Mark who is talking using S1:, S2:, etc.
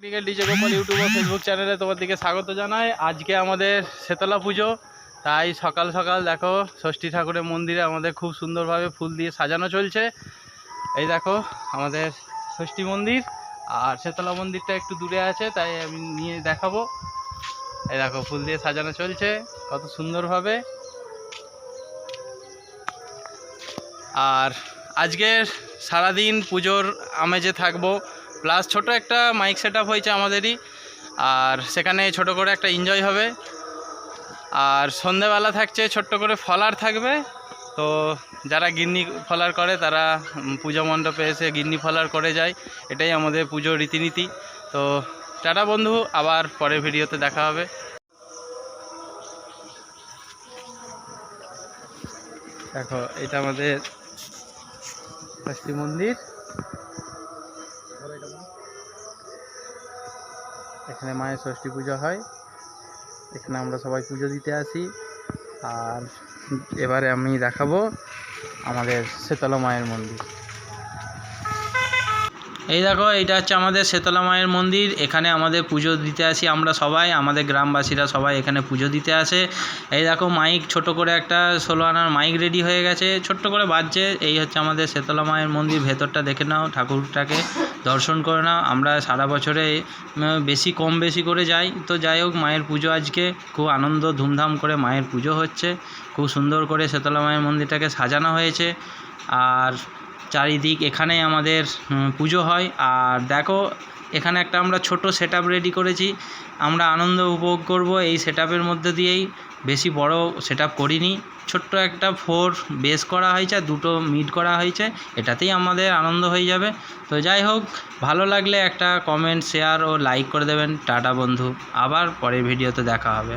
S1: DJ Gopal YouTube ও Facebook চ্যানেলে তোমাদেরকে স্বাগত জানাই। আজকে আমাদের শীতলা পুজো, তাই সকাল সকাল দেখো ষষ্ঠী ঠাকুরের মন্দিরে আমাদের খুব সুন্দরভাবে ফুল দিয়ে সাজানো চলছে। এই দেখো আমাদের ষষ্ঠী মন্দির, আর শীতলা মন্দিরটা একটু দূরে আছে, তাই আমি নিয়ে দেখাবো। এই দেখো ফুল দিয়ে সাজানো চলছে কত সুন্দরভাবে। আর আজকের সারাদিন পুজোর আমেজে থাকবো, প্লাস ছোট একটা মাইক সেট আপ হয়েছে আমাদেরই, আর সেখানে ছোট করে একটা এনজয় হবে। আর সন্ধেবেলা থাকছে ছোট্ট করে ফলার থাকবে, তো যারা গিন্নি ফলার করে তারা পূজা মণ্ডপে এসে গিন্নি ফলার করে যায়, এটাই আমাদের পুজোর রীতিনীতি। তো টাটা বন্ধু, আবার পরের ভিডিওতে দেখা হবে। দেখো এটা আমাদের ষষ্ঠী মন্দির, এখানে মায়ের ষষ্ঠী পুজো হয়, এখানে আমরা সবাই পুজো দিতে আসি। আর এবারে আমি দেখাবো আমাদের শীতলা মায়ের মন্দির। এই দেখো এইটা হচ্ছে আমাদের শীতলা মায়ের মন্দির, এখানে আমাদের পুজো দিতে আসি আমরা সবাই, আমাদের গ্রামবাসীরা সবাই এখানে পুজো দিতে আসে। এই দেখো মাইক ছোট করে একটা 16 আনার মাইক রেডি হয়ে গেছে, ছোট্ট করে বাজছে। এই হচ্ছে আমাদের শীতলা মায়ের মন্দির, ভেতরটা দেখে নাও, ঠাকুরটাকে দর্শন করে নাও। আমরা সারা বছরে কম বেশি করে যাই, তো যাই হোক মায়ের পুজো আজকে খুব আনন্দ ধুমধাম করে মায়ের পুজো হচ্ছে, খুব সুন্দর করে শীতলা মায়ের মন্দিরটাকে সাজানো হয়েছে। আর চারিদিক এখানেই আমাদের পুজো হয়। আর দেখো এখানে একটা আমরা ছোট সেট আপ রেডি করেছি, আমরা আনন্দ উপভোগ করব এই সেট আপের মধ্যে দিয়েই। বেশি বড় সেট আপ করিনি, ছোট্ট একটা 4 বেস করা হয়েছে আর 2টো মিড করা হয়েছে, এটাতেই আমাদের আনন্দ হয়ে যাবে। তো যাই হোক, ভালো লাগলে একটা কমেন্ট, শেয়ার ও লাইক করে দেবেন। টাটা বন্ধু, আবার পরের ভিডিওতে দেখা হবে।